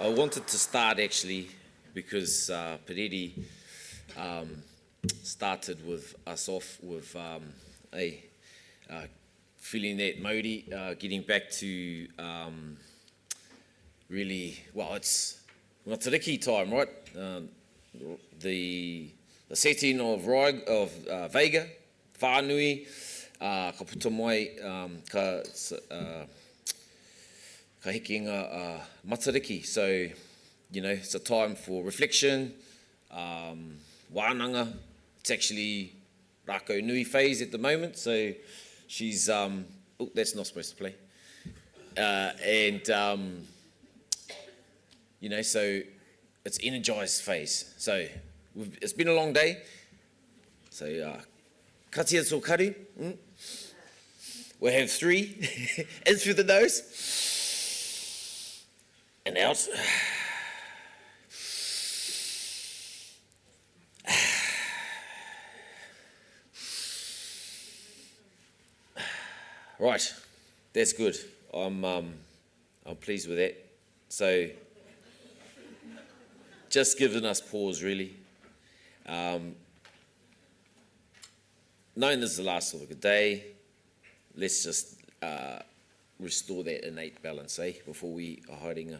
I wanted to start actually because Pereri started with us off with feeling that Māori, getting back to really, well, it's Ngatariki time, right? The setting of Vega, Whānui, ka puta mai, ka hikinga matariki. So, you know, it's a time for reflection, wānanga. It's actually Rako Nui phase at the moment, so she's, oh, that's not supposed to play. You know, so it's energized phase. So it's been a long day. So, katia tō kari. We'll have 3 in through the nose and out. Right, that's good. I'm pleased with that. So, just giving us pause, really. Knowing this is the last of a good day, let's just restore that innate balance, before we are hiding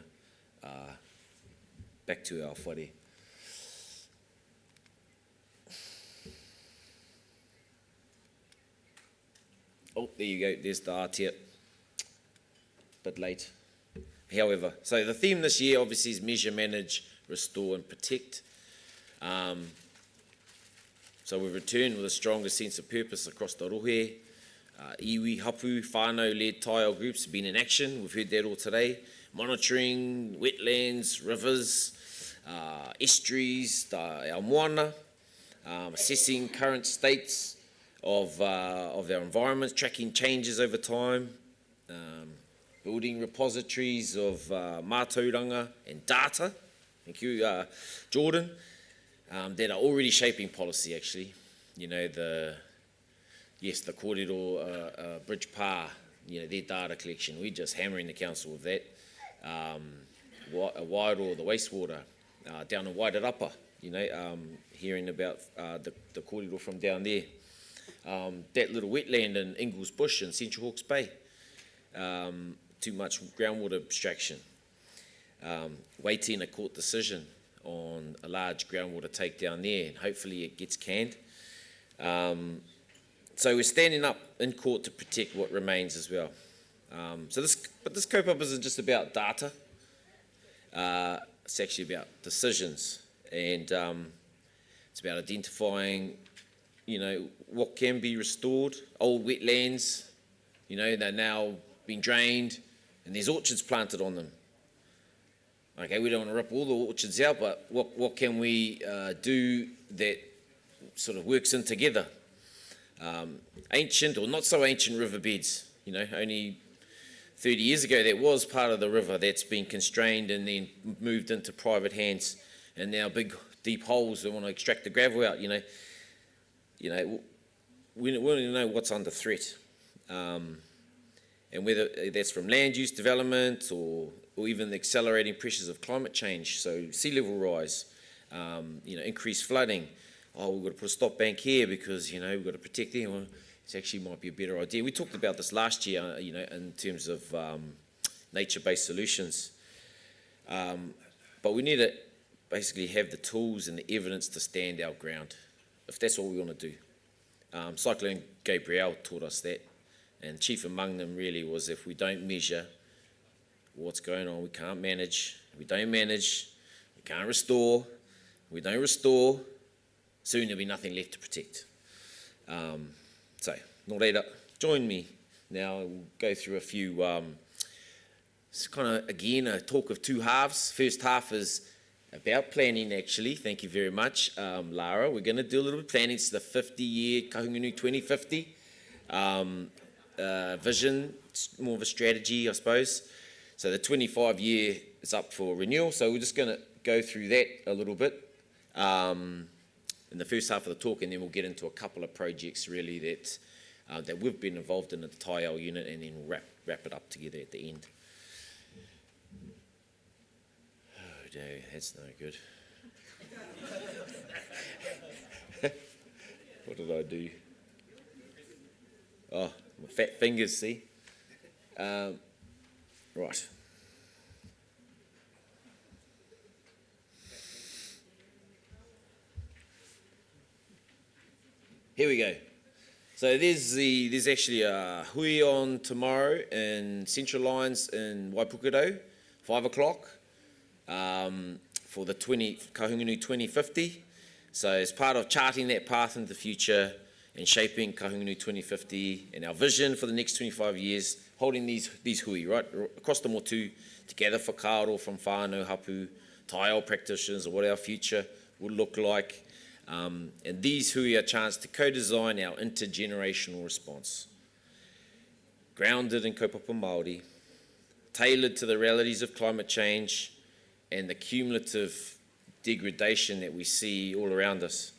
back to our whare. Oh, there you go, there's the ātea. Bit late. However, so the theme this year obviously is measure, manage, restore and protect. So we've returned with a stronger sense of purpose across the rohe. Iwi, hapu, whānau-led Taiao groups have been in action. We've heard that all today. Monitoring wetlands, rivers, estuaries, our moana, assessing current states of our environments, tracking changes over time, building repositories of mātauranga and data. Thank you, Jordan. That are already shaping policy, actually. You know, the kōrero bridge pā, you know, their data collection, we're just hammering the council with that. Wairoa, the wastewater, down in Wairarapa, you know, hearing about the kōrero from down there. That little wetland in Ingalls Bush in Central Hawke's Bay, too much groundwater abstraction. Waiting a court decision on a large groundwater take down there, and hopefully it gets canned. So we're standing up in court to protect what remains as well. But this kaupapa isn't just about data. It's actually about decisions, and it's about identifying, you know, what can be restored. Old wetlands, you know, they're now being drained, and there's orchards planted on them. Okay, we don't want to rip all the orchards out, but what can we do that sort of works in together? Ancient or not so ancient riverbeds, you know, only 30 years ago that was part of the river that's been constrained and then moved into private hands, and now big deep holes that want to extract the gravel out, you know, we want to know what's under threat. And whether that's from land use development or even the accelerating pressures of climate change, so sea level rise, you know, increased flooding. Oh, we've got to put a stop bank here because, you know, we've got to protect them. Well, it actually might be a better idea. We talked about this last year, you know, in terms of nature-based solutions. But we need to basically have the tools and the evidence to stand our ground, if that's all we want to do. Cyclone Gabrielle taught us that, and chief among them really was, if we don't measure what's going on, we can't manage. If we don't manage, we can't restore. If we don't restore, soon there'll be nothing left to protect. So, nō reira, join me now. We'll go through a few, it's kind of, again, a talk of two halves. First half is about planning, actually. Thank you very much, Lara. We're going to do a little bit of planning. It's the 50-year Kahungunu 2050 vision. It's more of a strategy, I suppose. So the 25-year is up for renewal, so we're just going to go through that a little bit in the first half of the talk, and then we'll get into a couple of projects really that we've been involved in at the Taiao unit, and then we'll wrap it up together at the end. No, that's no good. What did I do? Oh, my fat fingers, see? Right. Here we go. So there's actually a hui on tomorrow in Central Lines in Waipukurau, 5 o'clock, for the Kahungunu 2050. So as part of charting that path into the future and shaping Kahungunu 2050 and our vision for the next 25 years, holding these hui, right, across the motu, together for karo from whānau, hapu, taiao practitioners, or what our future would look like. And these hui are a chance to co-design our intergenerational response. Grounded in kaupapa Māori, tailored to the realities of climate change and the cumulative degradation that we see all around us.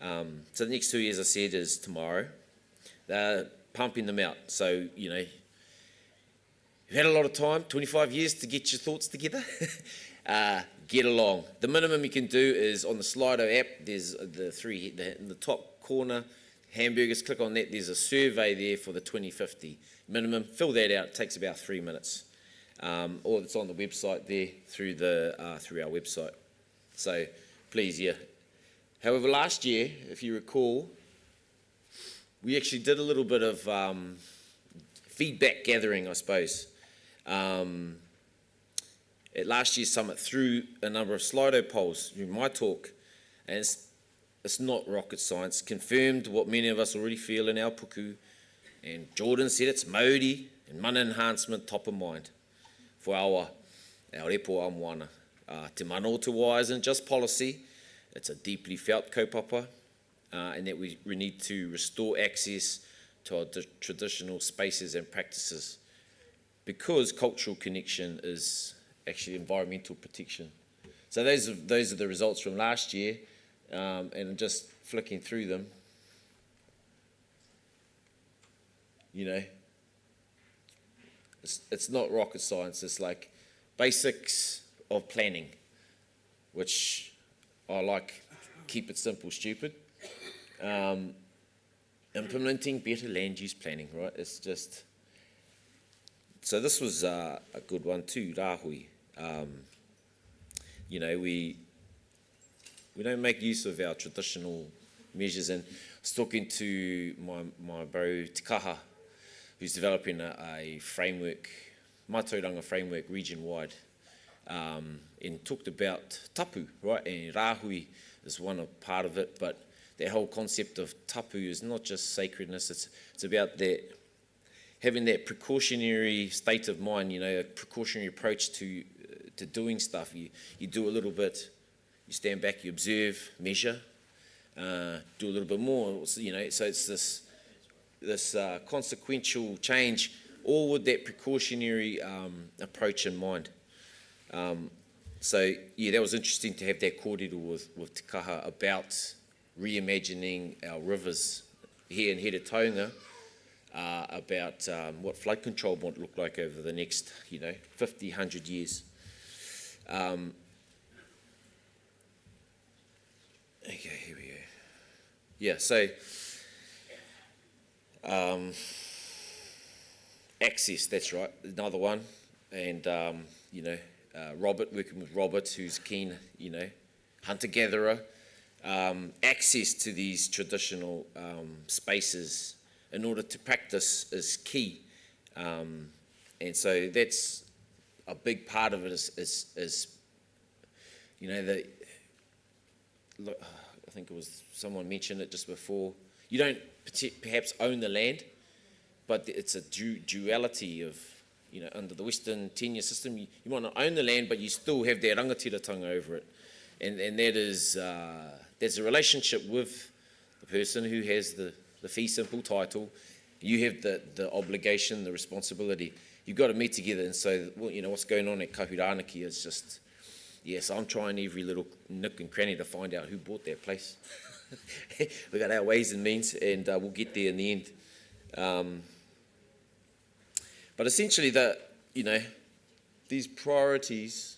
So the next hui, as I said, is tomorrow. They're pumping them out. So, you know, you've had a lot of time, 25 years to get your thoughts together. Get along. The minimum you can do is on the Slido app, there's in the top corner, hamburgers, click on that, there's a survey there for the 2050 minimum. Fill that out, it takes about 3 minutes. Or it's on the website there through our website. So please, yeah. However, last year, if you recall, we actually did a little bit of feedback gathering, I suppose. At last year's summit through a number of Slido polls, through my talk, and it's not rocket science, confirmed what many of us already feel in our puku, and Jordan said it's Māori and mana enhancement top of mind for our repo amoana. Te mano te wā isn't just policy, it's a deeply felt kaupapa, and that we need to restore access to our traditional spaces and practices, because cultural connection is actually environmental protection. So those are the results from last year, and I'm just flicking through them. You know, it's not rocket science, it's like basics of planning, which I like, keep it simple, stupid. Implementing better land use planning, right? It's just, so this was a good one too, rāhui. You know, we don't make use of our traditional measures, and I was talking to my bro Te Kaha, who's developing a framework, mātauranga framework region-wide, and talked about tapu, right, and rāhui is one part of it, but that whole concept of tapu is not just sacredness, it's about that, having that precautionary state of mind, you know, a precautionary approach to doing stuff. You do a little bit, you stand back, you observe, measure, do a little bit more, you know, so it's this consequential change, all with that precautionary approach in mind. So yeah, that was interesting to have that kōrero with Te Kaha about reimagining our rivers here in Heretaunga, about what flood control might look like over the next, 50, 100 years. Okay, here we go. Yeah, so access, that's right, another one. And, Robert, working with Robert, who's keen, hunter-gatherer, access to these traditional spaces in order to practice is key. And so that's a big part of it is I think it was someone mentioned it just before, you don't perhaps own the land, but it's a duality of, under the Western tenure system, you might not own the land, but you still have that rangatiratanga over it. And that is, there's a relationship with the person who has the fee simple title. You have the obligation, the responsibility. You've got to meet together. And so, what's going on at Kahuranaki is just, yes, I'm trying every little nook and cranny to find out who bought that place. We've got our ways and means, and we'll get there in the end. But essentially, these priorities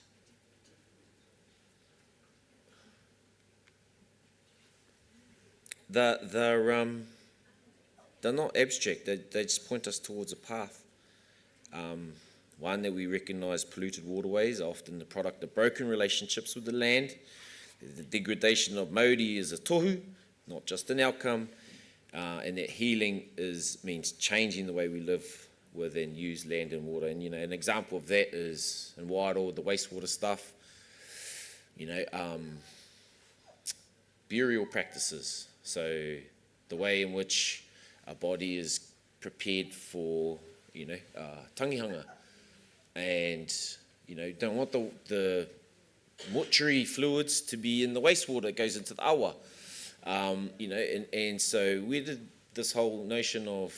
they're not abstract. They just point us towards a path. One, that we recognise polluted waterways are often the product of broken relationships with the land. The degradation of mauri is a tohu, not just an outcome. And that healing means changing the way we live with and use land and water. And, an example of that is in Wairoa, the wastewater stuff, burial practices. So the way in which a body is prepared for, tangihanga. And, don't want the mortuary fluids to be in the wastewater that goes into the awa. And so where did this whole notion of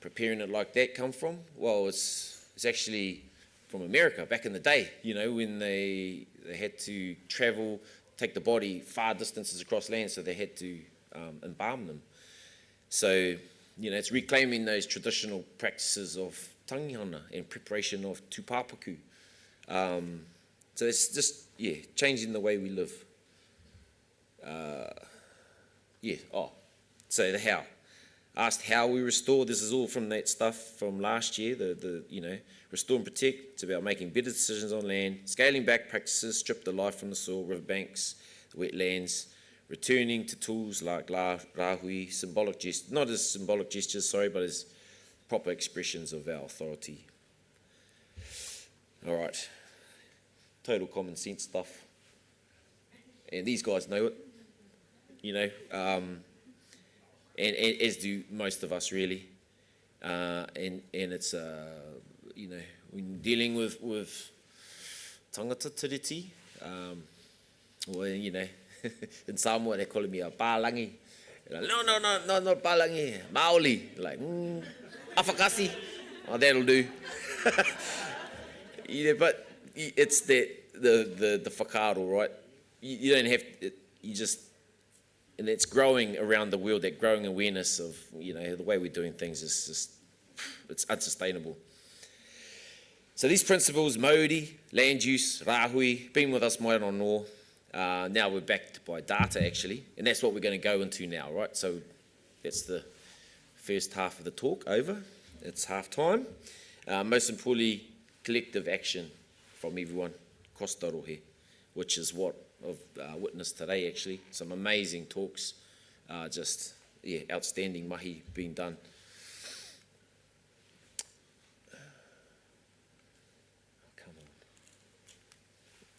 preparing it like that come from? Well, it's actually from America back in the day, when they had to travel, take the body far distances across land, so they had to embalm them. So, it's reclaiming those traditional practices of tangihanga and preparation of tūpapaku. So it's just, changing the way we live. So the how. Asked how we restore. This is all from that stuff from last year, the restore and protect. It's about making better decisions on land, scaling back practices, strip the life from the soil, riverbanks, the wetlands, returning to tools like rahui, symbolic gestures, not as symbolic gestures, but as proper expressions of our authority. All right. Total common sense stuff. And these guys know it, and as do most of us really. And it's, when dealing with tangata tiriti, in Samoa they call me a pālangi. No, not pālangi, maoli. Like, afakasi, that'll do. But it's the whakaaro, right? You don't have to, you just, and it's growing around the world, that growing awareness of, the way we're doing things is just, it's unsustainable. So these principles, mauri, land use, rahui, been with us mai no. Now we're backed by data actually, and that's what we're going to go into now, right? So that's the first half of the talk over. It's half time. Most importantly, collective action from everyone, kostaro, which is what I've witnessed today actually. Some amazing talks, outstanding mahi being done. Come on,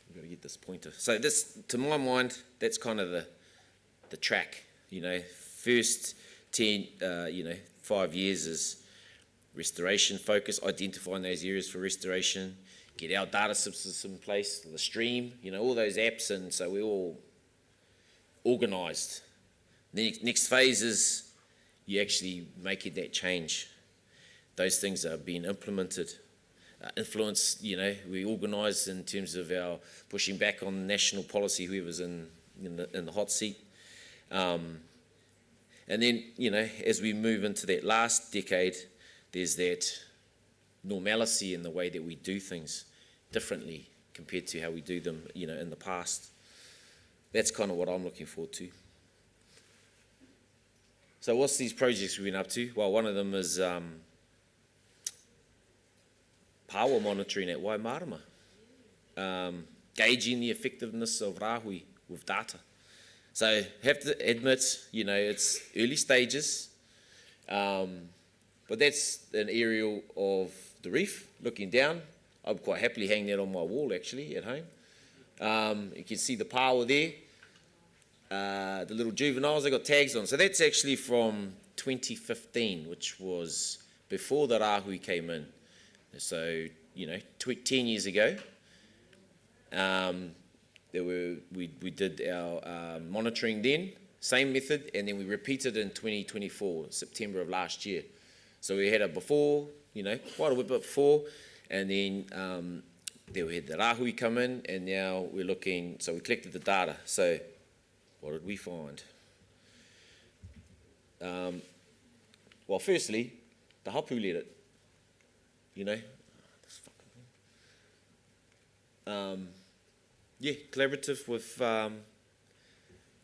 I've got to get this pointer. So this, to my mind, that's kind of the track, first 5 years is restoration focus, identifying those areas for restoration, get our data systems in place, the stream, all those apps, and so we're all organised. The next phase is you actually making that change. Those things are being implemented. Influence, we organise in terms of our pushing back on national policy, whoever's in the hot seat. And then, as we move into that last decade, there's that normalcy in the way that we do things differently compared to how we do them, in the past. That's kind of what I'm looking forward to. So what's these projects we've been up to? Well, one of them is power monitoring at Waimarama, gauging the effectiveness of rahui with data. So have to admit, it's early stages, but that's an aerial of the reef looking down. I'd quite happily hang that on my wall actually at home. You can see the power there. The little juveniles, they got tags on. So that's actually from 2015, which was before the rahui came in. So, 10 years ago, we did our monitoring then, same method, and then we repeated in 2024, September of last year. So we had a before, quite a bit before, and then we had the rahui come in, and now we're looking, so we collected the data. So what did we find? Well, firstly, the hapu let it. Collaborative with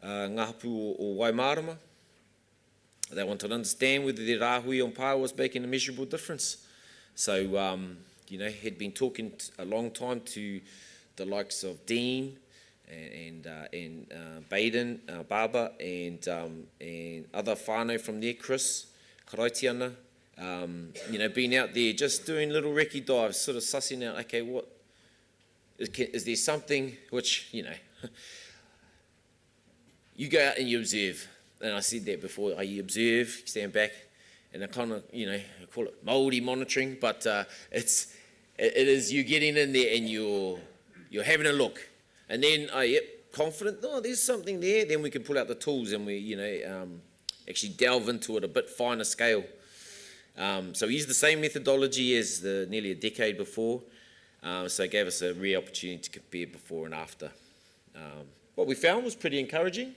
Ngā Hapu o Waimarama, They wanted to understand whether their rāhui on pāua was making a measurable difference. So, had been talking a long time to the likes of Dean and Baden, Baba, and other whānau from there, Chris, Karaitiana, being out there just doing little recce dives, sort of sussing out, okay, what is there something which, you go out and you observe. And I said that before, you observe, you stand back, and I kind of, I call it Māori monitoring, but it is you getting in there and you're having a look. And then, confident, there's something there, then we can pull out the tools and we, actually delve into it a bit finer scale. So we used the same methodology as nearly a decade before, so it gave us a real opportunity to compare before and after. What we found was pretty encouraging.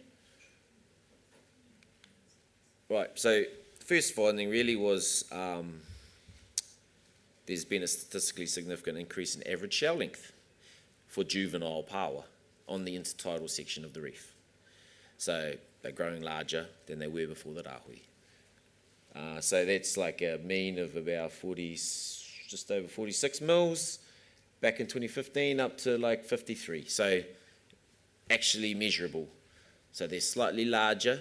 Right, so the first finding really was there's been a statistically significant increase in average shell length for juvenile pāua on the intertidal section of the reef. So they're growing larger than they were before the rāhui. So that's like a mean of about just over 46 mils back in 2015 up to like 53. So actually measurable. So they're slightly larger.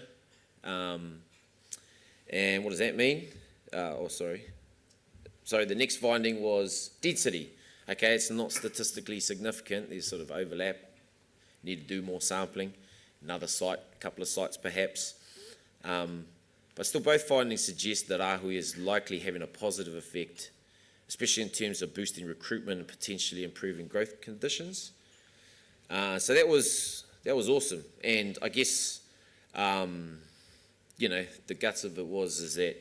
And what does that mean? Sorry, the next finding was density. Okay, it's not statistically significant. There's sort of overlap. Need to do more sampling. Another site, a couple of sites perhaps. But still both findings suggest that rāhui is likely having a positive effect, especially in terms of boosting recruitment and potentially improving growth conditions. So that was awesome. And I guess, the guts of it is that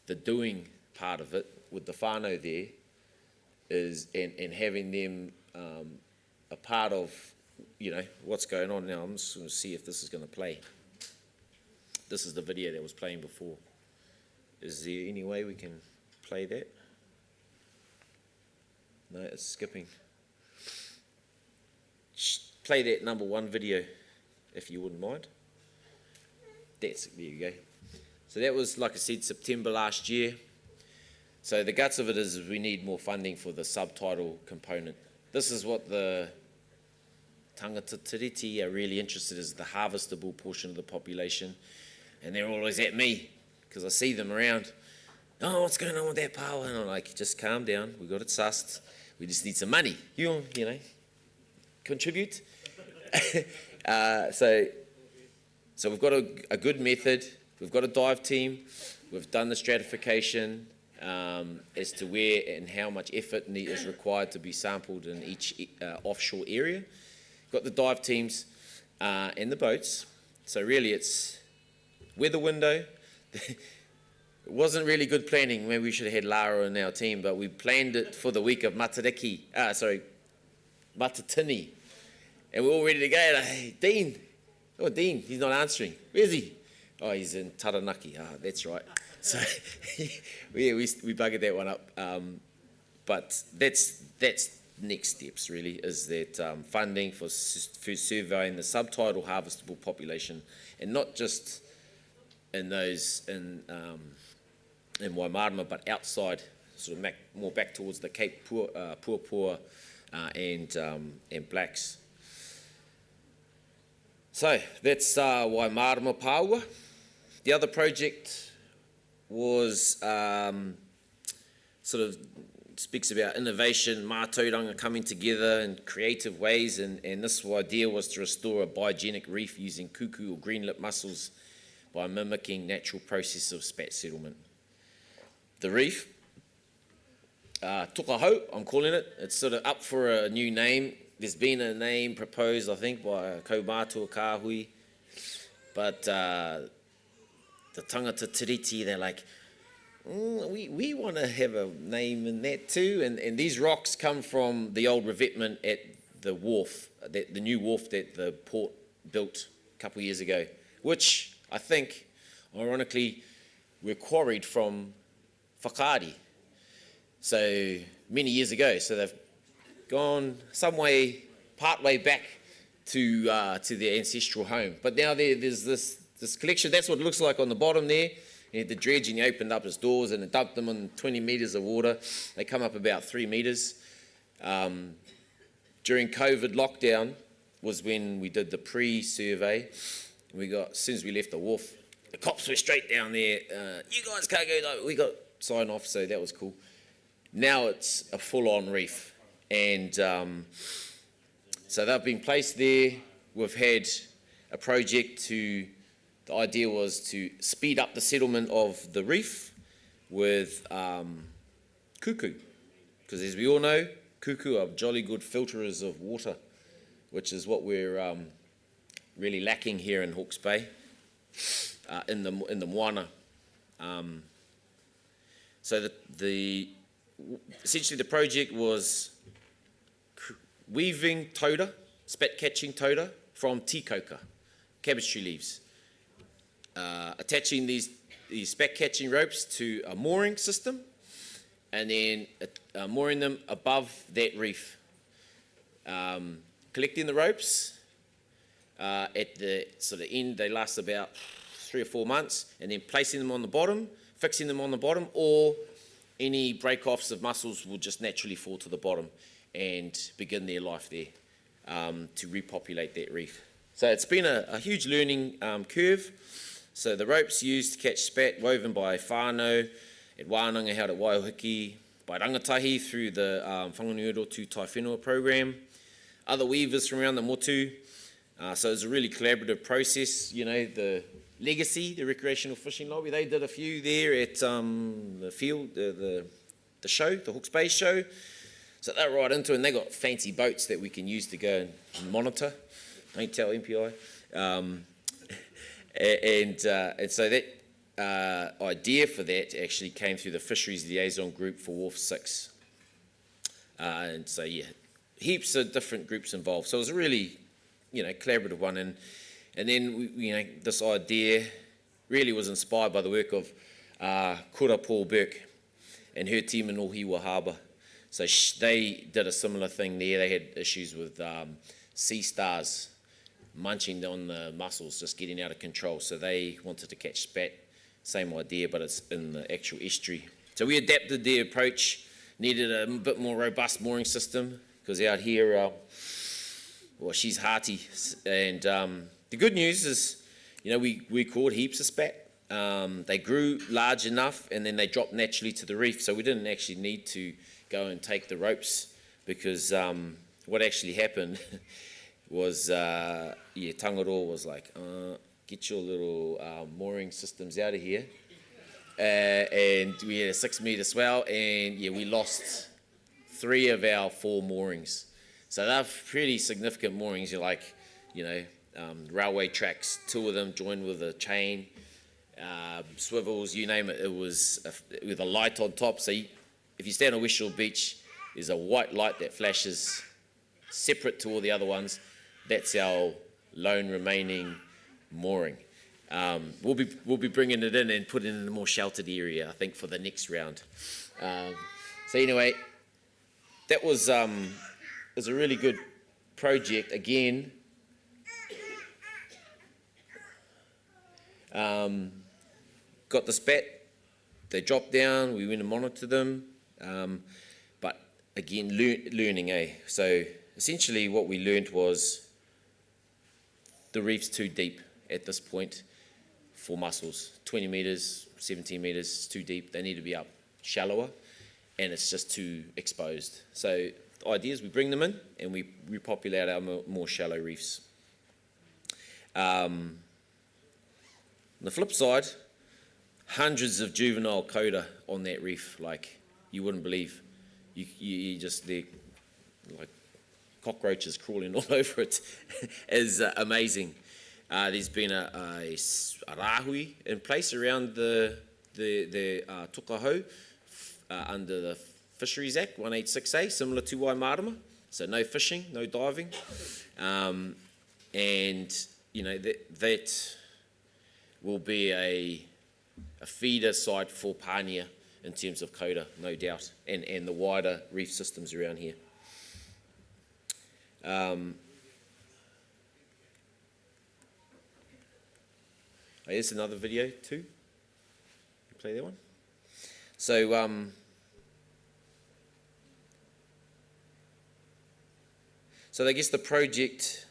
the doing part of it with the whānau there is, and having them a part of, what's going on now. I'm just going to see if this is going to play. This is the video that was playing before. Is there any way we can play that? No, it's skipping. Play that number 1 video, if you wouldn't mind. There you go. So that was, like I said, September last year. So the guts of it is we need more funding for the subtitle component. This is what the tangata tiriti are really interested in, is the harvestable portion of the population. And they're always at me, because I see them around. Oh, what's going on with that pāua? And I'm like, just calm down. We got it sussed. We just need some money. You contribute. So we've got a good method. We've got a dive team. We've done the stratification as to where and how much effort is required to be sampled in each offshore area. Got the dive teams and the boats. So really it's weather window. It wasn't really good planning. Maybe we should have had Lara in our team, but we planned it for the week of Matatini. And we're all ready to go. Hey, Dean. Oh, Dean, he's not answering. Where's he? Oh, he's in Taranaki. That's right. So we buggered that one up. But that's next steps, really, is that funding for surveying the subtidal harvestable population, and not just in those in Waimarama, but outside, sort of more back towards the Cape Puapua and Blacks. So that's Waimarama Pāua. The other project was sort of speaks about innovation, mātauranga coming together in creative ways, and this idea was to restore a biogenic reef using kuku or green lip mussels by mimicking natural process of spat settlement. The reef, Tokahau, I'm calling it. It's sort of up for a new name. There's been a name proposed, I think, by Kaumātua Kāhui, but the tangata tiriti, they're like, we want to have a name in that too. And these rocks come from the old revetment at the wharf, the new wharf that the port built a couple of years ago, which I think, ironically, were quarried from whakaari. So many years ago. So they've gone some way, part way back to their ancestral home. But now there's this collection. That's what it looks like on the bottom there. He had the dredge and he opened up his doors and it dumped them on 20 metres of water. They come up about 3 metres. During COVID lockdown was when we did the pre-survey. As soon as we left the wharf, the cops were straight down there. You guys can't go. We got sign off, so that was cool. Now it's a full-on reef, and so they've been placed there. We've had a project the idea was to speed up the settlement of the reef with kuku, because as we all know, kuku are jolly good filterers of water, which is what we're really lacking here in Hawke's Bay, in the moana. So essentially the project was weaving tauda, spat-catching tauda from tikoka, cabbage tree leaves, attaching these spat-catching ropes to a mooring system, and then mooring them above that reef. Collecting the ropes at the sort of end, they last about 3 or 4 months, and then placing them on the bottom, fixing them on the bottom, or any break-offs of mussels will just naturally fall to the bottom and begin their life there to repopulate that reef. So it's been a huge learning curve. So the ropes used to catch spat, woven by whānau at Wānanga, held at Waihoki, by rangatahi through the Whanganui to Tai Whenua program, other weavers from around the motu. So it's a really collaborative process. You know, the Legacy, the recreational fishing lobby, they did a few there at the field, the show, the Hawke's Bay show. So they're right into it, and they got fancy boats that we can use to go and monitor. Don't tell MPI. And so that idea for that actually came through the Fisheries Liaison Group for Wharf 6. And so, yeah, heaps of different groups involved. So it was a really, collaborative one. And then, this idea really was inspired by the work of Kura Paul Burke and her team in Ohiwa Harbour. So they did a similar thing there. They had issues with sea stars munching on the mussels, just getting out of control. So they wanted to catch spat. Same idea, but it's in the actual estuary. So we adapted their approach, needed a bit more robust mooring system, because out here, she's hearty. And the good news is, we caught heaps of spat. They grew large enough, and then they dropped naturally to the reef. So we didn't actually need to go and take the ropes, because what actually happened was, Tangaroa was like, get your little mooring systems out of here. And we had a 6-metre swell, and we lost 3 of our 4 moorings. So they're pretty significant moorings. You're like, railway tracks, 2 of them joined with a chain, swivels, you name it. It was with a light on top. So if you stand on West Shore Beach, there's a white light that flashes separate to all the other ones. That's our lone remaining mooring. We'll be bringing it in and putting it in a more sheltered area, I think, for the next round. So anyway, that was a really good project. Again, got the spat, they dropped down, we went and monitored them, but again, learning, So essentially what we learned was the reef's too deep at this point for mussels. 20 metres, 17 metres, too deep. They need to be up shallower, and it's just too exposed. So the idea is we bring them in and we repopulate our more shallow reefs. On the flip side, hundreds of juvenile coda on that reef, like you wouldn't believe. They're like cockroaches crawling all over it is amazing. There's been a rahui in place around the Tokahau under the Fisheries Act 186A, similar to Waimarama. So no fishing, no diving, and that will be a feeder site for Pānia in terms of coda, no doubt, and the wider reef systems around here. Here's another video too. play that one. So, I guess the project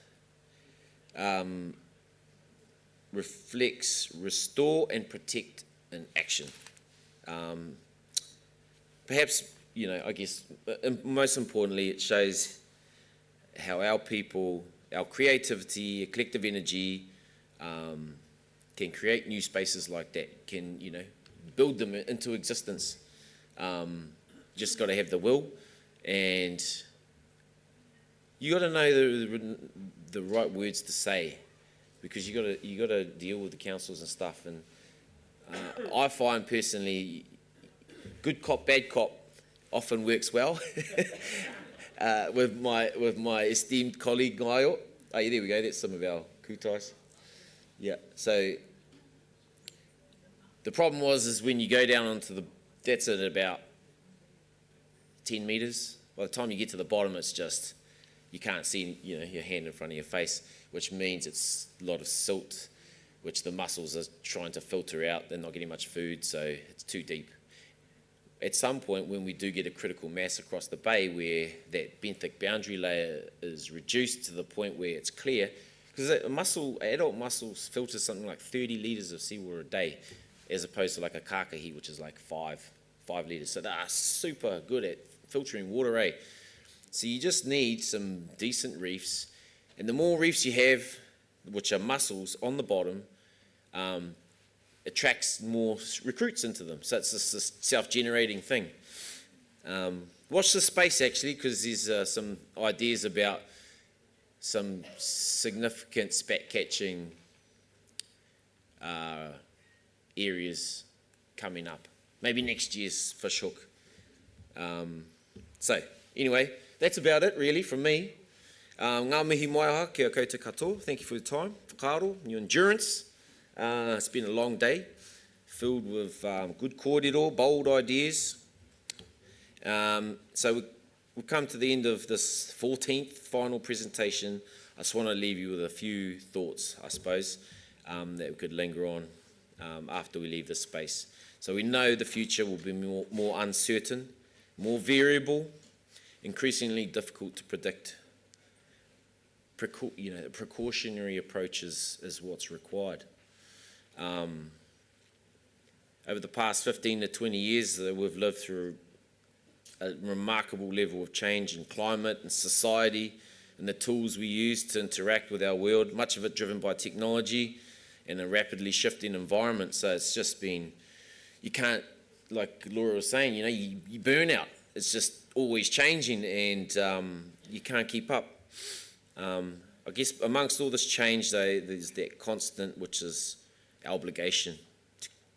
reflects restore and protect in action. Perhaps, I guess, most importantly, it shows how our people, our creativity, collective energy, can create new spaces like that, can, build them into existence. Just got to have the will, and you got to know the right words to say, because you got to deal with the councils and stuff. And I find personally, good cop, bad cop often works well with my esteemed colleague Ngaio. Oh, yeah, there we go. That's some of our kutais. Yeah. So the problem is when you go down onto that's at about 10 meters. By the time you get to the bottom, it's just, you can't see, your hand in front of your face, which means it's a lot of silt, which the mussels are trying to filter out. They're not getting much food, so it's too deep. At some point, when we do get a critical mass across the bay where that benthic boundary layer is reduced to the point where it's clear, because adult mussels filter something like 30 litres of seawater a day, as opposed to like a kakahi, which is like 5 litres. So they are super good at filtering water, eh? So you just need some decent reefs, and the more reefs you have, which are mussels on the bottom, attracts more recruits into them. So it's this self-generating thing. Watch this space, actually, because there's some ideas about some significant spat catching areas coming up. Maybe next year's fish hook. So anyway, that's about it really from me. Ngā mihi mai aha, kia koutou katoa. Thank you for your time, whakaaro, your endurance. It's been a long day, filled with good kōrero, bold ideas. So we've come to the end of this 14th final presentation. I just want to leave you with a few thoughts, I suppose, that we could linger on after we leave this space. So we know the future will be more uncertain, more variable, increasingly difficult to predict. Precautionary approaches is what's required. Over the past 15 to 20 years, we've lived through a remarkable level of change in climate and society and the tools we use to interact with our world, much of it driven by technology and a rapidly shifting environment. So it's just been, you can't, like Laura was saying, you burn out. It's just always changing, and you can't keep up. I guess amongst all this change, though, there's that constant, which is our obligation.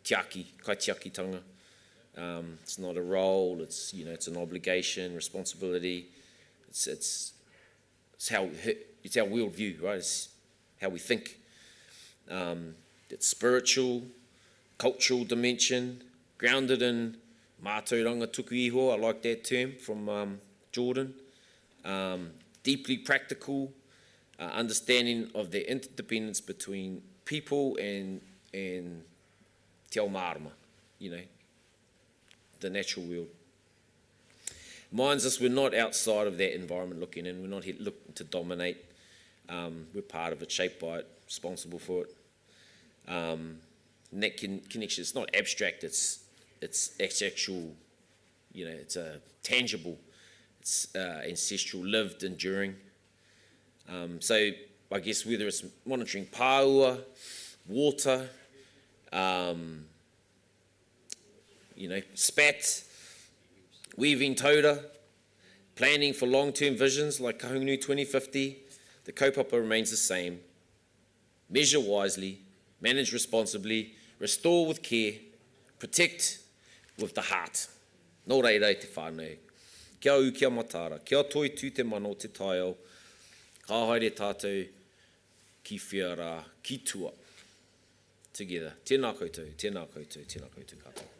Tiaki, kai tiakitanga. It's not a role. It's it's an obligation, responsibility. It's our worldview, right? It's how we think. It's spiritual, cultural dimension, grounded in mātauranga tuku iho. I like that term from Jordan. Deeply practical, understanding of the interdependence between people and te ao marama, the natural world. Minds us we're not outside of that environment looking in. We're not here looking to dominate. We're part of it, shaped by it, responsible for it. And that connection, it's not abstract, it's actual, it's a tangible, it's ancestral, lived, enduring. So I guess whether it's monitoring pāua, water, spat, weaving tauta, planning for long-term visions like Kahungunu 2050, the kaupapa remains the same. Measure wisely, manage responsibly, restore with care, protect with the heart. Nō reira te whānau. Kia au kia matara, kia toi tū te mano te taiao, ka haere tātou ki whiara, ki tua. Together. Tēnā koutou, tēnā koutou, tēnā koutou katoa.